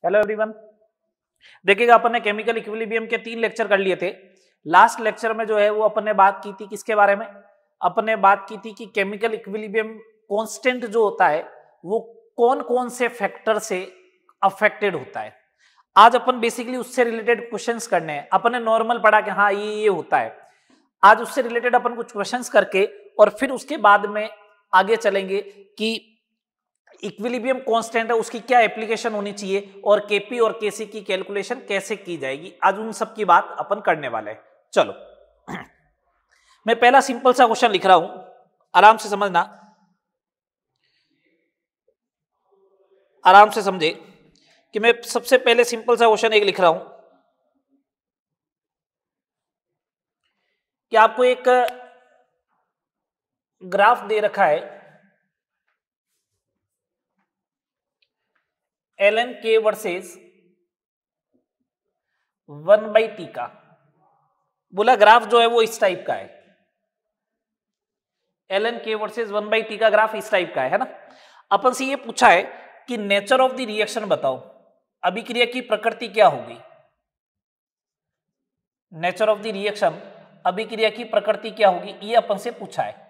Hello everyone. देखिएगा अपन ने chemical equilibrium के 3 लेक्चर कर लिए थे। लास्ट लेक्चर में जो है वो अपन ने बात की थी किसके बारे में? अपन ने बात की थी कि केमिकल इक्विलिब्रियम कांस्टेंट जो होता है वो कौन कौन से फैक्टर से अफेक्टेड होता है। आज अपन बेसिकली उससे रिलेटेड क्वेश्चंस करने हैं। अपन ने नॉर्मल पढ़ा कि हाँ ये होता है। आज उससे रिलेटेड अपन कुछ क्वेश्चंस करके और फिर उसके बाद में आगे चलेंगे कि इक्विलिब्रियम कांस्टेंट है उसकी क्या एप्लीकेशन होनी चाहिए और केपी और केसी की कैलकुलेशन कैसे की जाएगी। आज उन सब की बात अपन करने वाले हैं। चलो मैं पहला सिंपल सा क्वेश्चन लिख रहा हूं, आराम से समझना, आराम से समझे कि मैं सबसे पहले सिंपल सा क्वेश्चन एक लिख रहा हूं कि आपको एक ग्राफ दे रखा है ln k वर्सेस 1/t का। बोला ग्राफ जो है वो इस टाइप का है। ln k वर्सेस 1/t का ग्राफ इस टाइप का है ना। अपन से ये पूछा है कि नेचर ऑफ द रिएक्शन बताओ, अभिक्रिया की प्रकृति क्या होगी। नेचर ऑफ द रिएक्शन, अभिक्रिया की प्रकृति क्या होगी, ये अपन से पूछा है।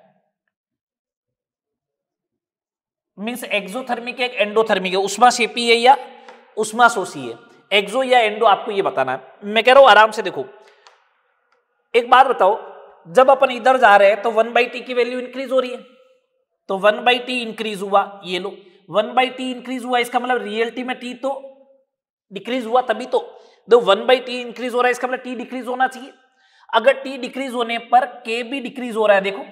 मींस एक्सोथर्मिक है एंडोथर्मिक है, उष्माक्षेपी है या उष्माशोषी है, एक्सो या एंडो, आपको ये बताना है। मैं कह रहा हूं आराम से देखो। एक बात बताओ, जब अपन इधर जा रहे हैं तो 1/t की वैल्यू इंक्रीज हो रही है, तो 1/t इंक्रीज हुआ, ये लो 1/t इंक्रीज हुआ, इसका मतलब रियलिटी में t तो डिक्रीज हुआ, तभी तो 1/t इंक्रीज हो रहा है, इसका मतलब t डिक्रीज होना चाहिए। अगर t डिक्रीज होने पर k भी डिक्रीज हो रहा है, देखो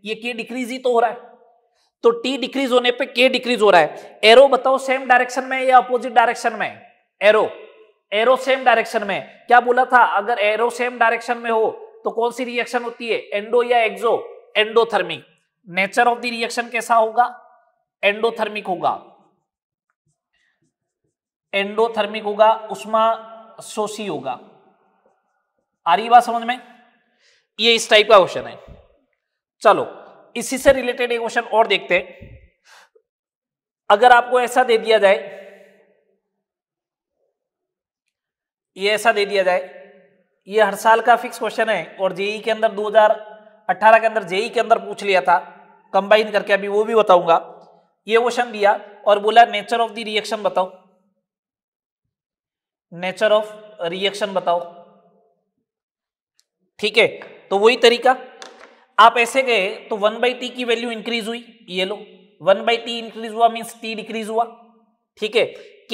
ये k डिक्रीज ही तो हो रहा है, तो t डिक्रीज होने पे k डिक्रीज हो रहा है। एरो बताओ सेम डायरेक्शन में या अपोजिट डायरेक्शन में? एरो सेम डायरेक्शन में। क्या बोला था, अगर एरो सेम डायरेक्शन में हो तो कौन सी रिएक्शन होती है, एंडो या exo? Endothermic. Nature of the reaction कैसा होगा, एंडोथर्मिक होगा, एंडोथर्मिक होगा, उष्माशोषी होगा। आ रही बात समझ में? ये इस टाइप का क्वेश्चन है। चलो इसी से रिलेटेड एक क्वेश्चन और देखते हैं। अगर आपको ऐसा दे दिया जाए, ये ऐसा दे दिया जाए, ये हर साल का फिक्स क्वेश्चन है और जेई के अंदर 2018 के अंदर जेई के अंदर पूछ लिया था कंबाइन करके, अभी वो भी बताऊंगा। ये क्वेश्चन दिया और बोला नेचर ऑफ द रिएक्शन बताओ, नेचर ऑफ रिएक्शन बताओ। ठीक है, तो वही तरीका, आप ऐसे गए तो 1/t की वैल्यू इंक्रीज हुई, ये लो 1/t इंक्रीज हुआ मींस t डिक्रीज हुआ। ठीक है, k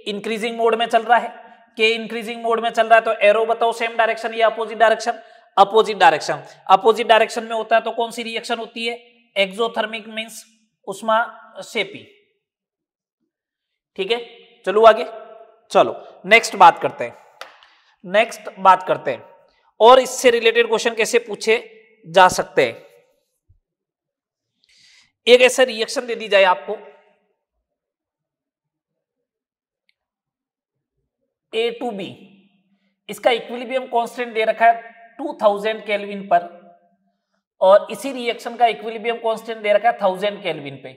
इंक्रीजिंग मोड में चल रहा है, k इंक्रीजिंग मोड में चल रहा है, तो एरो बताओ सेम डायरेक्शन या opposite direction? Opposite direction. Opposite direction में होता है तो कौन सी रिएक्शन होती है, एक्सोथर्मिक मींस उष्माक्षेपी। ठीक है, चलो आगे, चलो नेक्स्ट बात करते हैं, नेक्स्ट बात करते हैं और इससे रिलेटेड क्वेश्चन कैसे पूछे जा सकते हैं। एक ऐसा रिएक्शन दे दी जाए आपको, A to B, इसका इक्विलिब्रियम कांस्टेंट दे रखा है 2000 केल्विन पर और इसी रिएक्शन का इक्विलिब्रियम कांस्टेंट दे रखा है 1000 केल्विन पे।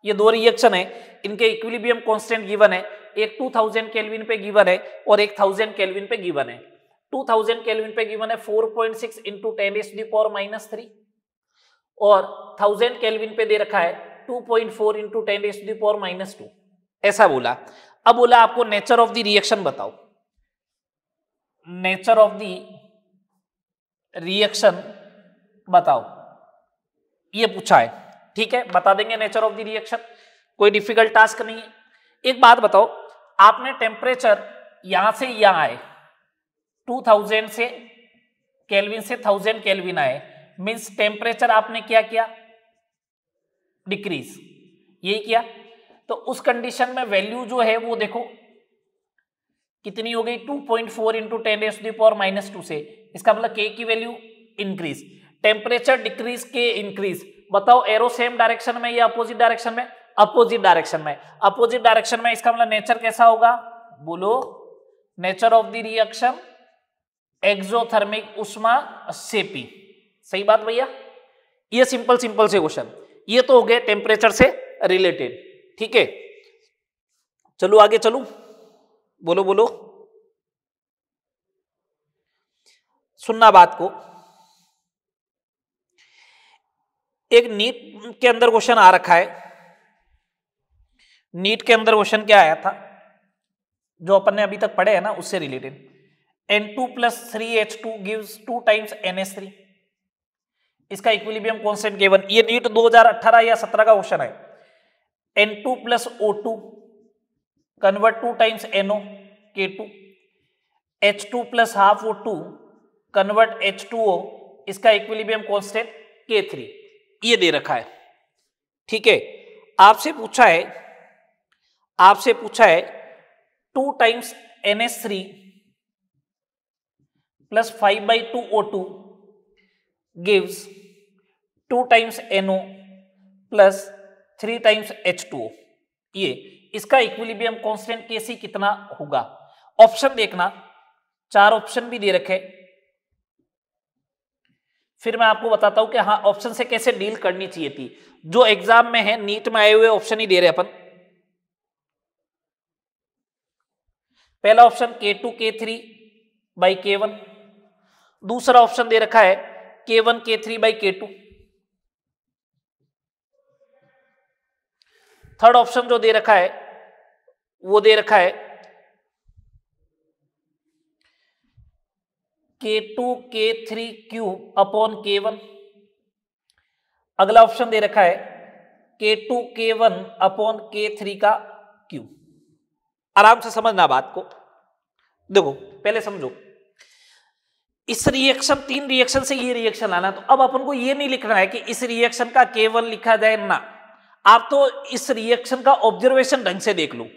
ये दो रिएक्शन है, इनके इक्विलिब्रियम कांस्टेंट गिवन है, एक 2000 केल्विन पे गिवन है और एक 1000 केल्विन पे गिवन है। 2000 केल्विन पे गिवन है 4.6 × 10⁻³ और 1000 केल्विन पे दे रखा है 2.4 × 10⁻²। ऐसा बोला। अब बोला आपको नेचर ऑफ द रिएक्शन बताओ, नेचर ऑफ द रिएक्शन बताओ, ये पूछा है। ठीक है, बता देंगे नेचर ऑफ द रिएक्शन, कोई डिफिकल्ट टास्क नहीं है। एक बात बताओ, आपने टेम्परेचर यहां से यहां आए 2000 से केल्विन से 1000 केल्विन आए, मींस टेम्परेचर आपने क्या किया, डिक्रीज, यही किया। तो उस कंडीशन में वैल्यू जो है वो देखो कितनी हो गई, 2.4 × 10⁻² से, इसका मतलब k की value increase, temperature decrease, K increase. बताओ एरो सेम डायरेक्शन में या अपोजिट डायरेक्शन में? अपोजिट डायरेक्शन में। अपोजिट डायरेक्शन में इसका मतलब नेचर कैसा होगा, बोलो nature of the reaction exothermic उष्माक्षेपी। सही बात भैया, ये सिंपल से क्वेश्चन, ये तो हो गए टेम्परेचर से रिलेटेड। ठीक है, चलो आगे चलूं। बोलो बोलो, सुनना बात को। एक नीट के अंदर क्वेश्चन आ रखा है, नीट के अंदर क्वेश्चन क्या आया था जो अपन ने अभी तक पढ़े है ना, उससे related. N2 plus 3H2 gives 2 times NH3, इसका इक्विलिब्रियम कांस्टेंट K1। ये नीट 2018 या 17 का क्वेश्चन है। N2 plus O2 convert 2 times NO K2, H2 plus half O2 convert H2O, इसका इक्विलिब्रियम कांस्टेंट K3। ये दे रखा है, ठीक है। आपसे पूछा है 2 times NH3 plus 5/2 O2 gives 2 times NO plus 3 times H2O। ये इसका इक्विलिब्रियम कांस्टेंट Kc कितना होगा? ऑप्शन देखना, 4 ऑप्शन भी दे रखे, फिर मैं आपको बताता हूं कि हाँ ऑप्शन से कैसे डील करनी चाहिए थी। जो एग्जाम में है, नीट में आए हुए ऑप्शन ही दे रहे अपन। पहला option K2 K3 by K1, दूसरा ऑप्शन दे रखा है K1 K3 by K2, third option जो दे रखा है वो दे रखा है K2 K3 cube upon K1, अगला ऑप्शन दे रखा है K2 K1 अपॉन K3 का क्यूब। आराम से समझना बात को। देखो पहले समझो, इस रिएक्शन, 3 रिएक्शन से ये रिएक्शन लाना, तो अब अपन को ये नहीं लिखना है कि इस रिएक्शन का K1 लिखा जाए ना, आप तो इस रिएक्शन का ऑब्जर्वेशन ढंग से देख लो।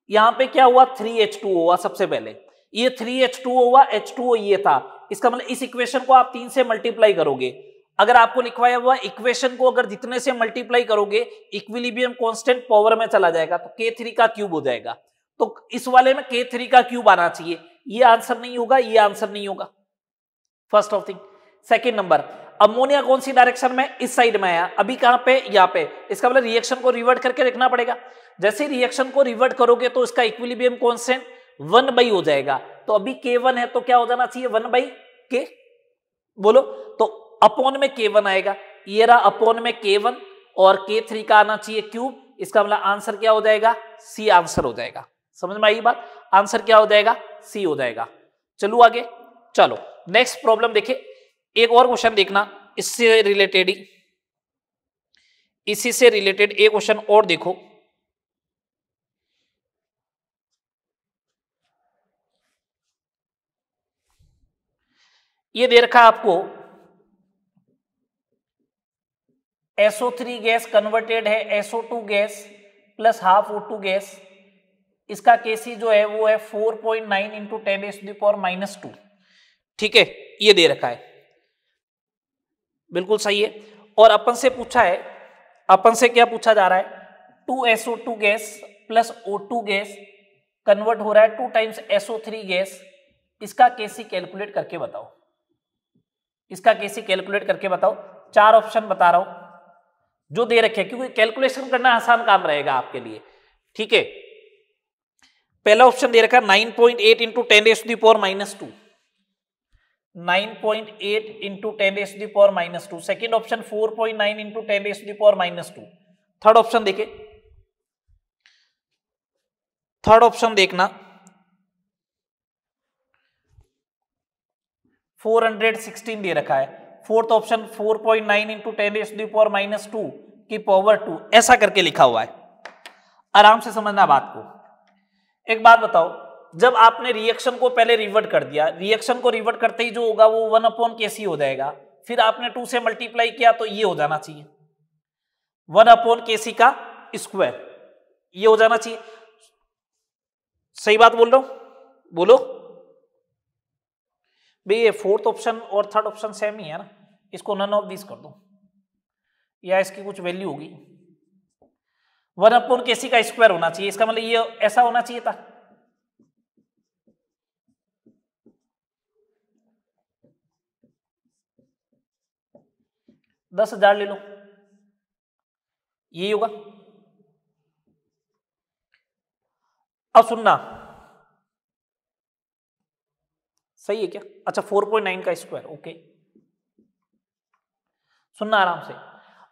यहां पे क्या हुआ, 3H2O हुआ सबसे पहले, ये 3H2O हुआ, H2O ये था, इसका मतलब इस इक्वेशन को आप 3 से मल्टीप्लाई करोगे। अगर आपको लिखवाया हुआ इक्वेशन को अगर जितने से मल्टीप्लाई करोगे इक्विलिब्रियम कांस्टेंट पावर में चला जाएगा, तो K3 का क्यूब हो जाएगा। तो इस वाले में K3 का क्यूब आना चाहिए, ये आंसर नहीं होगा, ये आंसर नहीं होगा, first of thing. Second number, ammonia कौन सी डायरेक्शन में, इस साइड में आया, अभी कहां पे, यहां पे, इसका मतलब रिएक्शन को रिवर्ट करके देखना पड़ेगा। जैसे रिएक्शन को रिवर्ट करोगे तो इसका इक्विलिब्रियम कांस्टेंट 1/, हो जाएगा। तो अभी K1 है तो क्या हो जाना चाहिए, 1/K, बोलो, तो अपॉन में K1 आएगा, ये रहा अपॉन में K1, और K3 का आना चाहिए क्यूब, इसका मतलब आंसर क्या हो जाएगा, सी आंसर हो जाएगा। समझ में आई बात, आंसर क्या हो जाएगा, सी हो जाएगा। चलो आगे, चलो नेक्स्ट प्रॉब्लम देखे। एक और क्वेश्चन देखना इससे रिलेटेड ही, इसी से रिलेटेड एक क्वेश्चन और देखो। ये दे रखा है आपको, SO3 गैस कन्वर्टेड है SO2 gas plus half O2 gas, इसका Kc जो है वो है 4.9 इंटू 10⁻²। ठीक है, ये दे रखा है, बिल्कुल सही है। और अपन से पूछा है, अपन से क्या पूछा जा रहा है, 2SO2 gas plus O2 gas convert हो रहा है 2 टाइम्स SO3 गैस, इसका Kc कैलकुलेट करके बताओ, इसका Kc कैलकुलेट करके बताओ। 4 ऑप्शन बता रहा हूं जो दे रखे, क्योंकि कैलकुलेशन करना आसान काम रहेगा आपके लिए। ठीक है, पहला ऑप्शन दे रखा 9.8 into 10⁻², 9.8 into 10⁻²। Second option 4.9 into 10⁻²। Third option देखे, थर्ड ऑप्शन देखना 416 दे रखा है। फोर्थ ऑप्शन 4.9 इंटू 10⁻² की पावर 2, ऐसा करके लिखा हुआ है। आराम से समझना बात को। एक बात बताओ, जब आपने रिएक्शन को पहले रिवर्ट कर दिया, रिएक्शन को रिवर्ट करते ही जो होगा वो 1/Kc हो जाएगा, फिर आपने 2 से मल्टीप्लाई किया तो ये हो जाना चाहिए 1/Kc का स्क्वायर, ये हो जाना चाहिए। सही बात बोल रहा हूं, बोलो भाई। ये फोर्थ ऑप्शन और थर्ड ऑप्शन सेम ही है ना, इसको नन ऑफ दिस कर दो, या इसकी कुछ वैल्यू होगी। 1/Kc का स्क्वायर होना चाहिए, इसका मतलब ये ऐसा होना चाहिए था। $10,000 ले लो, यही होगा। अब सुनना, सही है क्या? अच्छा 4.9 का स्क्वायर, ओके। सुनना आराम से,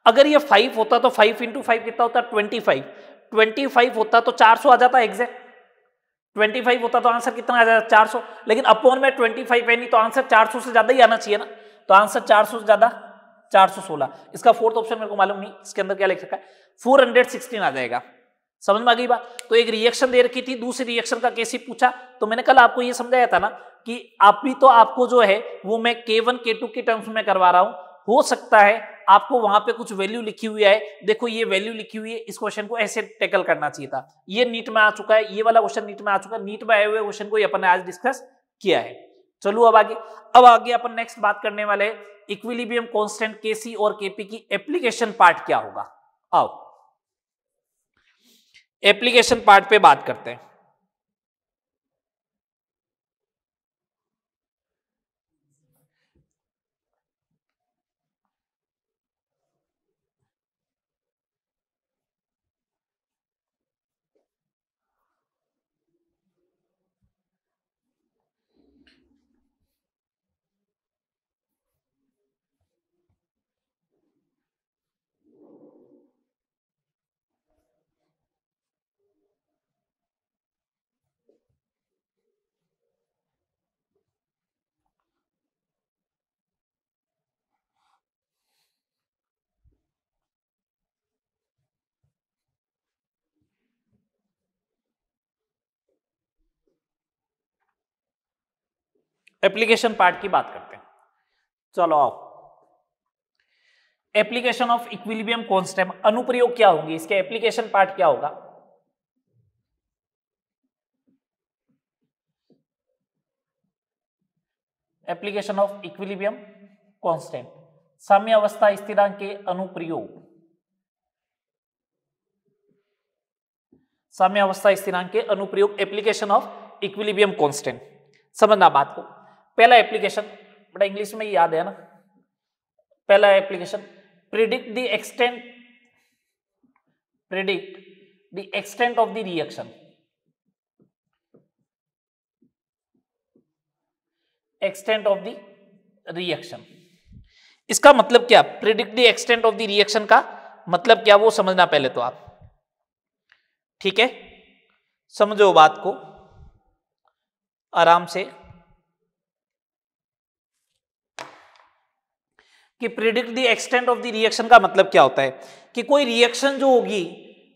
अगर ये 5 होता तो 5 इंटू 5 कितना होता? 25। 25 होता तो 400 आ जाता एग्जैक्ट। 25 होता तो आंसर कितना आ जाता? 400। लेकिन अपॉन में 25 है नहीं, तो आंसर 400 से ज्यादा ही आना चाहिए ना। तो आंसर 400 से ज्यादा 416। इसका फोर्थ ऑप्शन मेरे को मालूम नहीं, इसके अंदर क्या लिख रखा है, 416 आ जाएगा। समझ में आ गई बात? तो एक रिएक्शन दे रखी थी, दूसरी रिएक्शन का कैसे पूछा, तो मैंने कल आपको ये समझाया था ना कि आप भी तो आपको जो है वो मैं K1 K2 के टर्म्स में करवा रहा हूं। हो सकता है आपको वहां पे कुछ वैल्यू लिखी हुई है, देखो ये वैल्यू लिखी हुई है, इस क्वेश्चन को ऐसे टैकल करना चाहिए था। ये नीट में आ चुका है, ये वाला क्वेश्चन नीट में आ चुका है, नीट में आए हुए क्वेश्चन को अपन ने आज डिस्कस किया है। चलो अब आगे अपन नेक्स्ट बात करने वाले इक्विलिब्रियम कांस्टेंट Kc और Kp की एप्लीकेशन पार्ट क्या होगा। आओ एप्लीकेशन पार्ट पे बात करते हैं। एप्लीकेशन पार्ट की बात करते हैं। चलो आओ, एप्लीकेशन ऑफ इक्विलिब्रियम कांस्टेंट, अनुप्रयोग क्या होंगे इसके, एप्लीकेशन पार्ट क्या होगा। एप्लीकेशन ऑफ इक्विलिब्रियम कांस्टेंट, साम्य अवस्था स्थिरांक के अनुप्रयोग, साम्य अवस्था स्थिरांक के अनुप्रयोग, एप्लीकेशन ऑफ इक्विलिब्रियम कांस्टेंट। समझना बात को। पहला एप्लीकेशन बड़ा इंग्लिश में ही याद है ना, पहला application predict the extent of the reaction, extent of the reaction. इसका मतलब क्या, predict the extent of the reaction का मतलब क्या वो समझना पहले तो आप, ठीक है। समझो बात को आराम से कि predict the extent of the reaction का मतलब क्या होता है कि कोई रिएक्शन जो होगी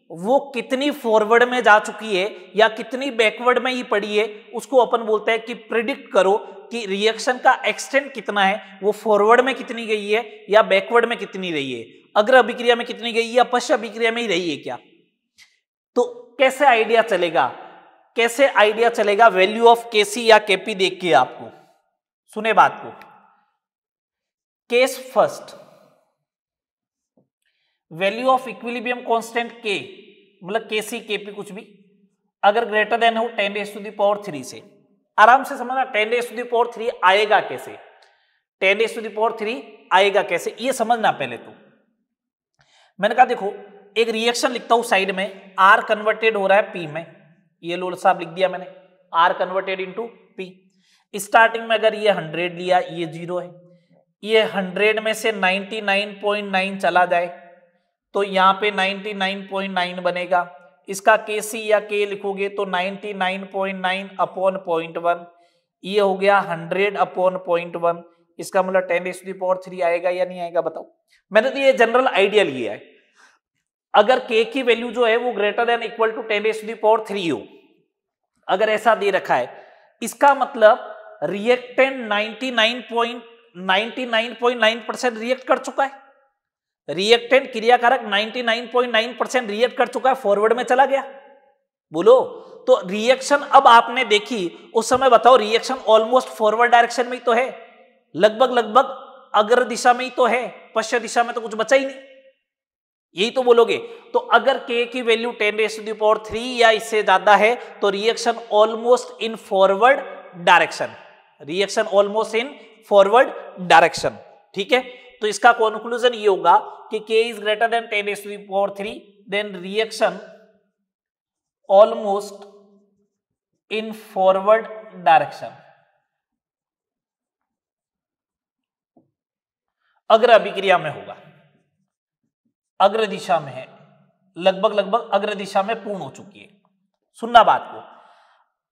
वो कितनी फॉरवर्ड में जा चुकी है या कितनी बैकवर्ड में ही पड़ी है, उसको अपन बोलते हैं कि प्रिडिक्ट करो कि रिएक्शन का एक्सटेंट कितना है, वो फॉरवर्ड में कितनी गई है या बैकवर्ड में कितनी रही है, अग्र अभिक्रिया में कितनी गई है या पश्च अभिक्रिया में ही रही है क्या। तो कैसे आइडिया चलेगा, कैसे आइडिया चलेगा वैल्यू ऑफ केसी या केपी देख के आपको। सुने बात को, case first, value of equilibrium constant के मतलब केसी केपी कुछ भी अगर ग्रेटर देन हो 10⁻³ से, आराम से समझना 10⁻³ आएगा कैसे, 10⁻³ आएगा कैसे ये समझना पहले तो। मैंने कहा देखो एक रिएक्शन लिखता हूं साइड में, आर कन्वर्टेड हो रहा है पी में, ये लोड साहब लिख दिया मैंने, R converted into P. Starting में अगर ये 100 लिया, ये 0 है, ये 100 में से 99.9 चला जाए तो यहाँ पे 99.9 बनेगा। इसका केसी या के लिखोगे तो 99.9 अपॉन 0.1, ये हो गया 100 अपॉन 0.1। इसका मतलब 10⁻³ आएगा या नहीं आएगा बताओ। मैंने तो ये जनरल आइडिया लिया है, अगर के की वैल्यू जो है वो ग्रेटर देन इक्वल टू 10⁻³ हो, अगर ऐसा दे रखा है, इसका मतलब रिएक्टेंट 99.9% रिएक्ट कर चुका है, रिएक्टेंट क्रियाकारक 99.9% रिएक्ट कर चुका है, फॉरवर्ड में चला गया। बोलो तो रिएक्शन अब आपने देखी उस समय बताओ, रिएक्शन ऑलमोस्ट फॉरवर्ड डायरेक्शन में ही तो है, लगभग अग्र दिशा में ही तो है, पश्चिम दिशा में तो कुछ बचा ही नहीं, यही तो बोलोगे। तो अगर के की वैल्यू 10⁻³ या इससे ज्यादा है तो reaction almost in forward direction, reaction almost in forward direction, ठीक है। तो इसका कंक्लूजन ये होगा कि k is greater than 10⁻³ then reaction almost in forward direction, अग्र अभिक्रिया में होगा, अग्र दिशा में है, लगभग अग्र दिशा में पूर्ण हो चुकी है। सुनना बात को,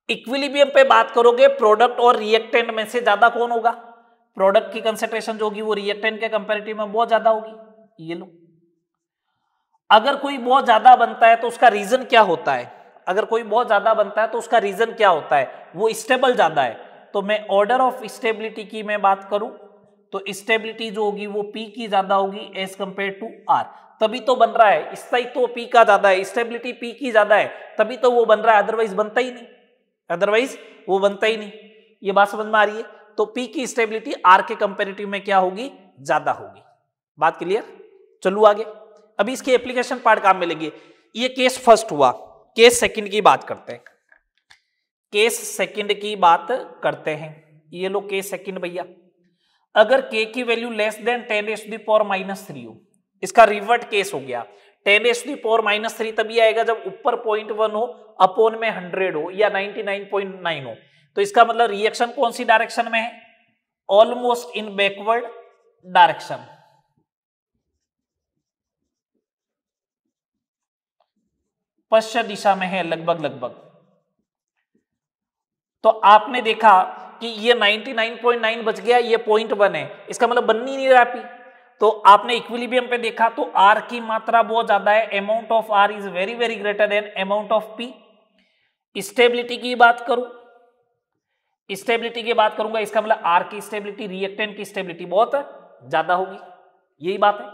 इक्विलिब्रियम पे बात करोगे प्रोडक्ट और रिएक्टेंट में से ज्यादा कौन होगा? प्रोडक्ट की कंसेंट्रेशन जो होगी वो रिएक्टेंट के कंपैरेटिव में बहुत ज्यादा होगी। ये लो, अगर कोई बहुत ज्यादा बनता है तो उसका रीजन क्या होता है? अगर कोई बहुत ज्यादा बनता है तो उसका रीजन क्या होता है? वो स्टेबल ज्यादा है। तो मैं ऑर्डर ऑफ स्टेबिलिटी की मैं बात करूं तो स्टेबिलिटी जो होगी वो P की ज्यादा होगी एज कंपेयर टू R, तभी तो बन रहा है। स्थायित्व तो P का ज्यादा है, स्टेबिलिटी P की ज्यादा है, तभी तो वो बन रहा है, अदरवाइज बनता ही नहीं, अदरवाइज वो बनता ही नहीं। ये बात समझ में आ रही है? तो P की स्टेबिलिटी R के कंपैरेटिव में क्या होगी? ज्यादा होगी। बात क्लियर? चलो आगे, अभी इसके एप्लीकेशन पार्ट काम में लेंगे। ये केस फर्स्ट हुआ, केस सेकंड की बात करते हैं। केस सेकंड की बात करते हैं। ये लो केस सेकंड भैया, अगर k की वैल्यू लेस देन 10⁻³ हो, इसका रिवर्ट केस हो गया। 10⁻³ तभी आएगा जब ऊपर 0.1 हो, अपॉन में 100 हो या 99.9 हो। तो इसका मतलब रिएक्शन कौन सी डायरेक्शन में है? Almost in backward direction. पश्चिम दिशा में है लगभग। तो आपने देखा कि ये 99.9 बच गया, ये 0.1 है, इसका मतलब बन ही नहीं रहा P। तो आपने इक्विलिब्रियम पे देखा तो R की मात्रा बहुत ज्यादा है, amount of R is very very greater than amount of P। Stability की बात करूं, स्टेबिलिटी की बात करूंगा, इसका मतलब R की स्टेबिलिटी रिएक्टेंट की स्टेबिलिटी बहुत ज्यादा होगी। यही बात है,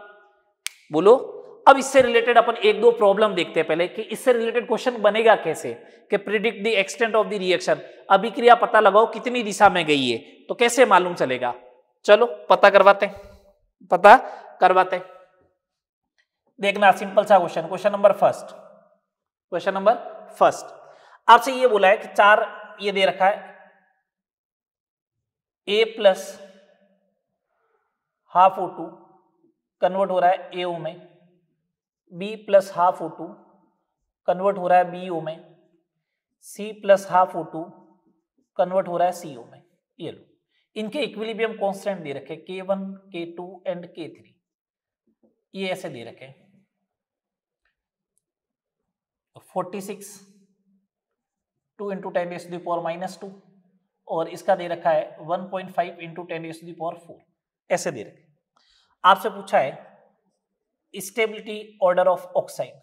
बोलो। अब इससे रिलेटेड अपन एक दो प्रॉब्लम देखते हैं पहले कि इससे रिलेटेड क्वेश्चन बनेगा कैसे, कि predict the extent of the reaction, अभिक्रिया पता लगाओ कितनी दिशा में गई है, तो कैसे मालूम चलेगा? चलो पता करवाते हैं। देखना सिंपल सा क्वेश्चन, क्वेश्चन नंबर फर्स्ट आपसे ये बोला है कि 4 ये दे रखा है, A plus half O2 convert हो रहा है AO में, B plus half O2 convert हो रहा है BO में, C plus half O2 convert हो रहा है CO में। ये लो, इनके इक्विलिब्रियम कांस्टेंट दे रखे K1, K2 एंड K3, ये ऐसे दे रखे 46 2 × 10⁻², और इसका दे रखा है 1.5 × 10⁴, ऐसे दे रखे। आपसे पूछा है stability order of oxide,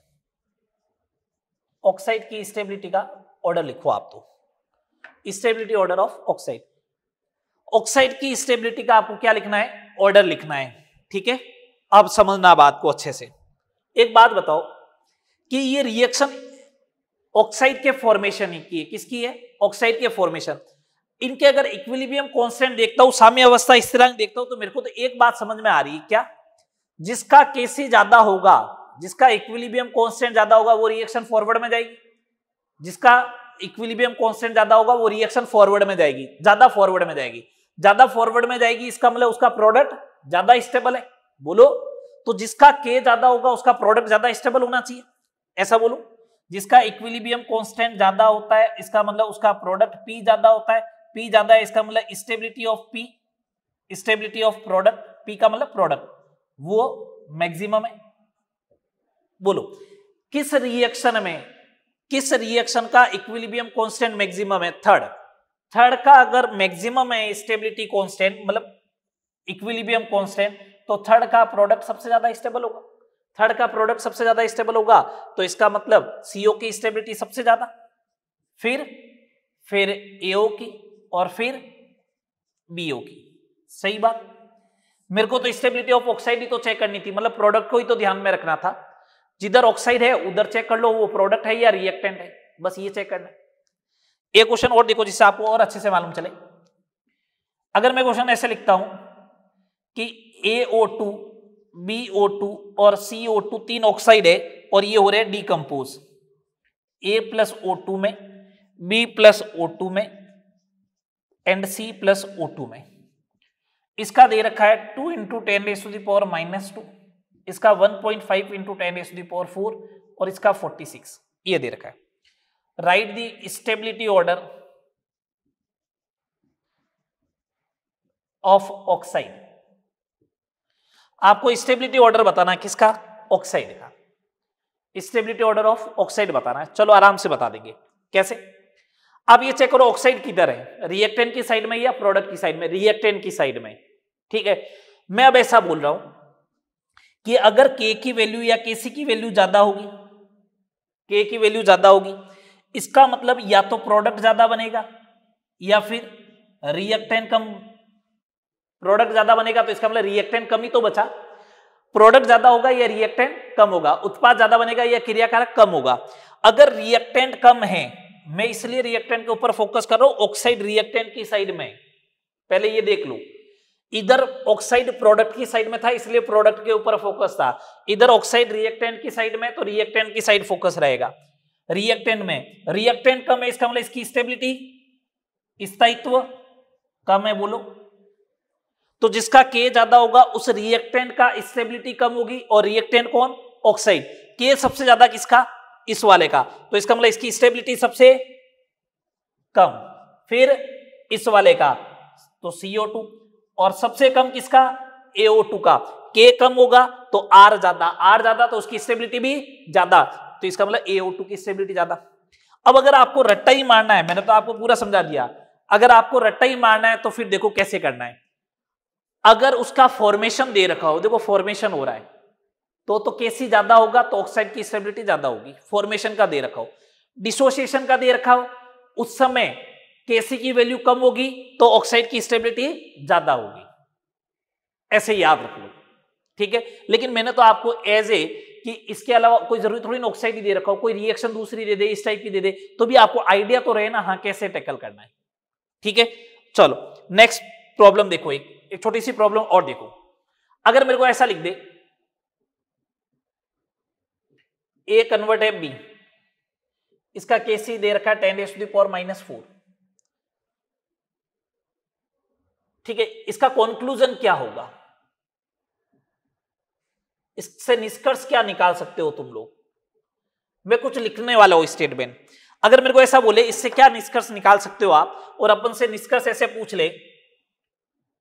oxide की स्टेबिलिटी का ऑर्डर लिखो आप। तो stability order of oxide, oxide की स्टेबिलिटी का आपको क्या लिखना है? ऑर्डर लिखना है, ठीक है। अब समझना बात को अच्छे से। एक बात बताओ कि ये रिएक्शन ऑक्साइड के फॉर्मेशन की है, किसकी है? ऑक्साइड के फॉर्मेशन। इनके अगर इक्विलिब्रियम कांस्टेंट देखता हूं, साम्य अवस्था स्थिरांक देखता हूं, तो मेरे को तो एक बात समझ में आ रही है, क्या? जिसका Kc ज्यादा होगा, जिसका इक्विलिब्रियम कांस्टेंट ज्यादा होगा, वो रिएक्शन फॉरवर्ड में जाएगी। जिसका इक्विलिब्रियम कांस्टेंट ज्यादा होगा वो रिएक्शन फॉरवर्ड में जाएगी, ज्यादा फॉरवर्ड में जाएगी, ज्यादा फॉरवर्ड में जाएगी। इसका मतलब उसका प्रोडक्ट ज्यादा स्टेबल है, बोलो। तो जिसका K ज्यादा होगा उसका प्रोडक्ट ज्यादा स्टेबल होना चाहिए, ऐसा बोलो। जिसका इक्विलिब्रियम कांस्टेंट ज्यादा होता है इसका मतलब उसका प्रोडक्ट P ज्यादा होता है, P ज्यादा है इसका मतलब stability of P, stability of product, P का मतलब प्रोडक्ट, वो मैक्सिमम है। बोलो किस रिएक्शन का इक्विलिब्रियम कांस्टेंट मैक्सिमम है? थर्ड का अगर मैक्सिमम है स्टेबिलिटी कांस्टेंट मतलब इक्विलिब्रियम कांस्टेंट, तो थर्ड का प्रोडक्ट सबसे ज्यादा स्टेबल होगा। थर्ड का प्रोडक्ट सबसे ज्यादा स्टेबल होगा तो इसका मतलब CO की स्टेबिलिटी सबसे ज्यादा, फिर AO की, और फिर BO की। सही बात। मेरे को तो स्टेबिलिटी ऑफ ऑक्साइड ही तो चेक करनी थी, मतलब प्रोडक्ट को ही तो ध्यान में रखना था। जिधर ऑक्साइड है उधर चेक कर लो वो प्रोडक्ट है या रिएक्टेंट है, बस ये चेक करना। एक क्वेश्चन और देखो जिससे आपको और अच्छे से मालूम चले। अगर मैं क्वेश्चन ऐसे लिखता हूं कि AO2, BO2 और CO2 तीन ऑक्साइड है और ये हो रहे हैं डिकम्पोज, A प्लस O2 में, B प्लस O2 में एंड C प्लस O2 में। इसका दे रखा है 2 × 10⁻², इसका 1.5 × 10⁴ और इसका 46, ये दे रखा है। Right the stability order of oxide. आपको स्टेबिलिटी ऑर्डर बताना है किसका, ऑक्साइड का, स्टेबिलिटी ऑर्डर ऑफ ऑक्साइड बताना है। चलो आराम से बता देंगे कैसे। अब ये चेक करो ऑक्साइड किधर है, रिएक्टेंट की साइड में या प्रोडक्ट की साइड में, रिएक्टेंट की साइड में, ठीक है। मैं अब ऐसा बोल रहा हूं कि अगर K की वैल्यू या Kc की वैल्यू ज्यादा होगी, K की वैल्यू ज्यादा होगी, इसका मतलब या तो प्रोडक्ट ज्यादा बनेगा या फिर रिएक्टेंट कम, प्रोडक्ट ज्यादा बनेगा तो इसका मतलब रिएक्टेंट कम ही तो बचा, प्रोडक्ट ज्यादा होगा या रिएक्टेंट कम होगा, उत्पाद ज्यादा बनेगा या क्रियाकारक कम होगा। अगर रिएक्टेंट कम है, मैं इसलिए रिएक्टेंट के ऊपर फोकस कर रहा हूं, ऑक्साइड रिएक्टेंट की साइड में, पहले ये देख लो, इधर ऑक्साइड प्रोडक्ट की साइड में था इसलिए प्रोडक्ट के ऊपर फोकस था, इधर ऑक्साइड रिएक्टेंट की साइड में तो रिएक्टेंट की साइड फोकस रहेगा। रिएक्टेंट में रिएक्टेंट कम है, इसका मतलब इसकी स्टेबिलिटी, स्थायित्व कम है, बोलो। तो जिसका K ज्यादा होगा उस रिएक्टेंट का स्टेबिलिटी कम होगी, और रिएक्टेंट कौन, ऑक्साइड, K सबसे ज्यादा किसका, इस वाले का, तो इसका मतलब इसकी स्टेबिलिटी सबसे कम, फिर इस वाले का तो CO2, और सबसे कम किसका, AO2 का। K कम होगा तो R ज्यादा तो उसकी स्टेबिलिटी भी ज्यादा, तो इसका मतलब AO2 की स्टेबिलिटी ज्यादा। अब अगर आपको रट्टा ही मारना है, मैंने तो आपको पूरा समझा दिया, अगर आपको रट्टा ही मारना है तो फिर देखो कैसे करना है। अगर उसका फॉर्मेशन दे रखा हो, देखो फॉर्मेशन हो रहा है तो Kc ज्यादा होगा तो ऑक्साइड की स्टेबिलिटी ज्यादा होगी, फॉर्मेशन का दे रखा हो। डिसोसिएशन का दे रखा हो, उस समय Kc की वैल्यू कम होगी तो ऑक्साइड की स्टेबिलिटी ज्यादा होगी, ऐसे याद रख लो, ठीक है। लेकिन मैंने तो आपको एज ए कि इसके अलावा कोई जरूरी थोड़ी ना ऑक्साइड ही दे रखा हो, कोई रिएक्शन दूसरी दे दे, इस टाइप की दे दे, तो भी आपको आइडिया तो रहे ना, हाँ कैसे टैकल करना है, ठीक है। चलो नेक्स्ट प्रॉब्लम देखो, एक छोटी सी प्रॉब्लम और देखो। अगर मेरे को ऐसा लिख दे A कन्वर्ट है B, इसका Kc दे रखा है 10⁻⁻⁴, ठीक है। इसका कंक्लूजन क्या होगा, इससे निष्कर्ष क्या निकाल सकते हो तुम लोग, मैं कुछ लिखने वाला हूं स्टेटमेंट। अगर मेरे को ऐसा बोले इससे क्या निष्कर्ष निकाल सकते हो आप, और अपन से निष्कर्ष ऐसे पूछ ले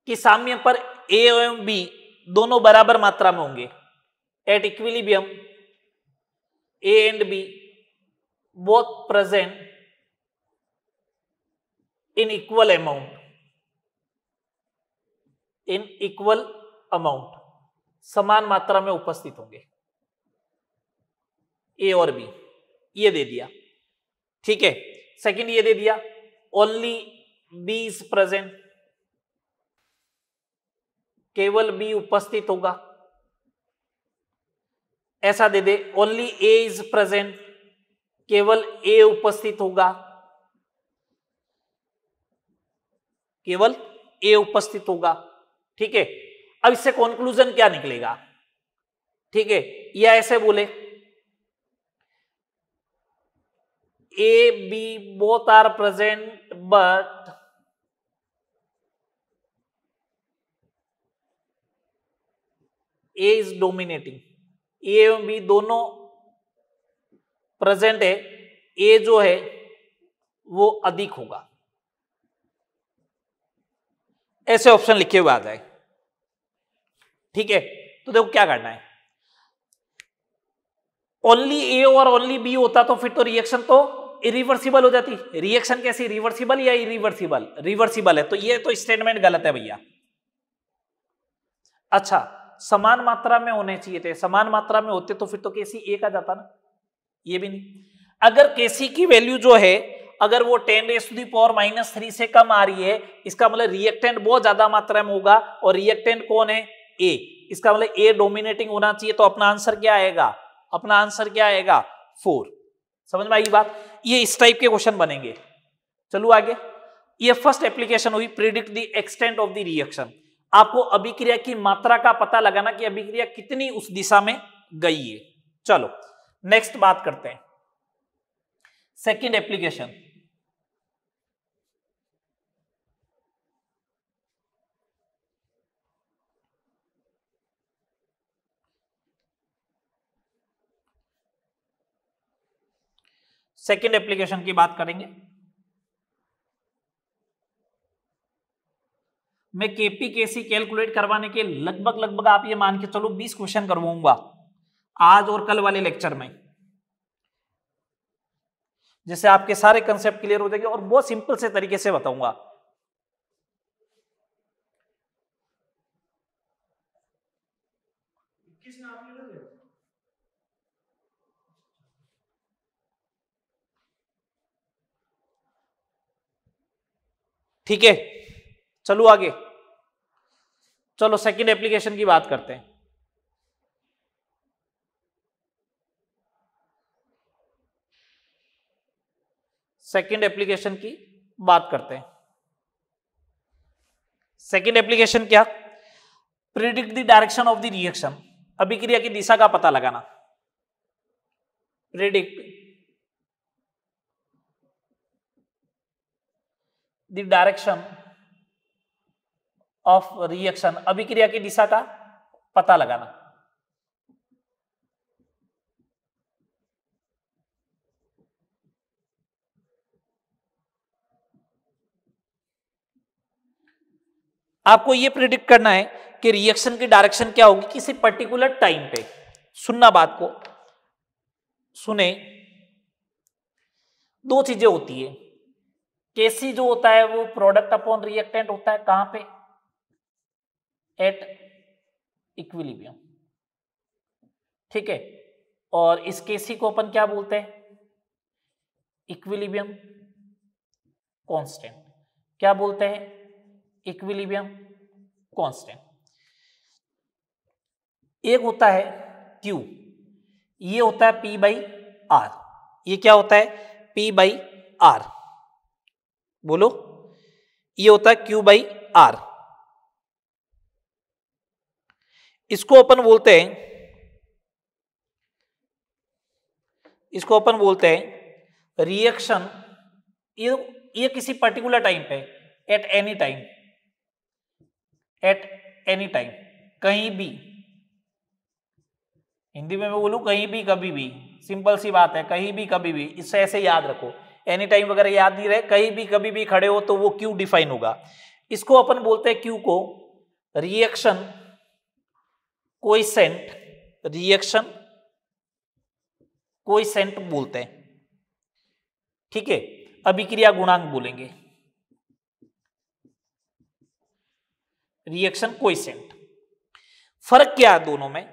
कि साम्य पर A एवं B दोनों बराबर मात्रा में होंगे, at equilibrium A and B both present in equal amount, समान मात्रा में उपस्थित होंगे A और B, ये दे दिया, ठीक है। सेकंड ये दे दिया ओनली B इज प्रेजेंट, केवल B उपस्थित होगा, ऐसा दे दे ओनली A इज प्रेजेंट, केवल A उपस्थित होगा, केवल A उपस्थित होगा, ठीक है। अब इससे कंक्लूजन क्या निकलेगा, ठीक है, या ऐसे बोले A B both are present but A is dominating, A एवं B दोनों प्रेजेंट है, A जो है वो अधिक होगा, ऐसे ऑप्शन लिखे हुए आ जाए, ठीक है। तो देखो क्या करना है, ओनली ए और ओनली बी होता तो फिर तो रिएक्शन तो इरिवर्सिबल हो जाती। रिएक्शन कैसी, रिवर्सिबल या इरिवर्सिबल, रिवर्सिबल है, तो ये तो स्टेटमेंट गलत है भैया। अच्छा समान मात्रा में होने चाहिए थे, समान मात्रा में होते तो फिर तो Kc ए का जाता ना, ये भी नहीं। अगर Kc की वैल्यू जो है अगर वो 10⁻³ से कम आ रही है, इसका मतलब रिएक्टेंट बहुत ज्यादा मात्रा में होगा, और रिएक्टेंट कौन है, ए, इसका मतलब ए डोमिनेटिंग होना चाहिए, तो अपना आंसर क्या आएगा, अपना आंसर क्या आएगा 4। समझ में आई बात, ये इस टाइप के क्वेश्चन बनेंगे। चलो आगे, ये फर्स्ट एप्लीकेशन हुई predict the extent of the reaction, आपको अभिक्रिया की मात्रा का पता लगाना कि अभिक्रिया कितनी उस दिशा में गई है। चलो नेक्स्ट बात करते हैं, सेकंड एप्लीकेशन। सेकंड एप्लीकेशन की बात करेंगे। मैं केपी केसी कैलकुलेट करवाने के लगभग आप ये मान के चलो 20 क्वेश्चन करवाऊंगा आज और कल वाले लेक्चर में, जिससे आपके सारे कंसेप्ट क्लियर हो जाएंगे और बहुत सिंपल से तरीके से बताऊंगा। ठीक है, चलो आगे, चलो सेकंड एप्लीकेशन की बात करते हैं। सेकंड एप्लीकेशन की बात करते हैं। सेकंड एप्लीकेशन क्या? Predict the direction of the reaction, अभिक्रिया की दिशा का पता लगाना। Predict the direction of reaction, अभिक्रिया की दिशा का पता लगाना। आपको यह प्रिडिक्ट करना है कि रिएक्शन की डायरेक्शन क्या होगी किसी पर्टिकुलर टाइम पे। सुनना बात को, सुने, दो चीजें होती है। केसी जो होता है वो प्रोडक्ट अपॉन रिएक्टेंट होता है, कहां पे? एट इक्विलिब्रियम, ठीक है। और इस केसी को अपन क्या बोलते हैं? Equilibrium constant. क्या बोलते हैं? Equilibrium constant. एक होता है Q, ये होता है P बाई आर। ये क्या होता है? P by R. बोलो, ये होता है Q बाई आर। इसको अपन बोलते हैं, इसको अपन बोलते हैं रिएक्शन। ये किसी पर्टिकुलर टाइम पे, at any time, at any time, कहीं भी। हिंदी में मैं बोलूं कहीं भी कभी भी, सिंपल सी बात है, कहीं भी कभी भी। इससे ऐसे याद रखो, एनी टाइम वगैरह याद नहीं रहे, कहीं भी कभी भी खड़े हो तो वो क्यू डिफाइन होगा। इसको अपन बोलते हैं क्यू को रिएक्शन कोएफिशिएंट, रिएक्शन कोएफिशिएंट बोलते हैं, ठीक है। अभिक्रिया गुणांक बोलेंगे, रिएक्शन कोएफिशिएंट। फर्क क्या है दोनों में?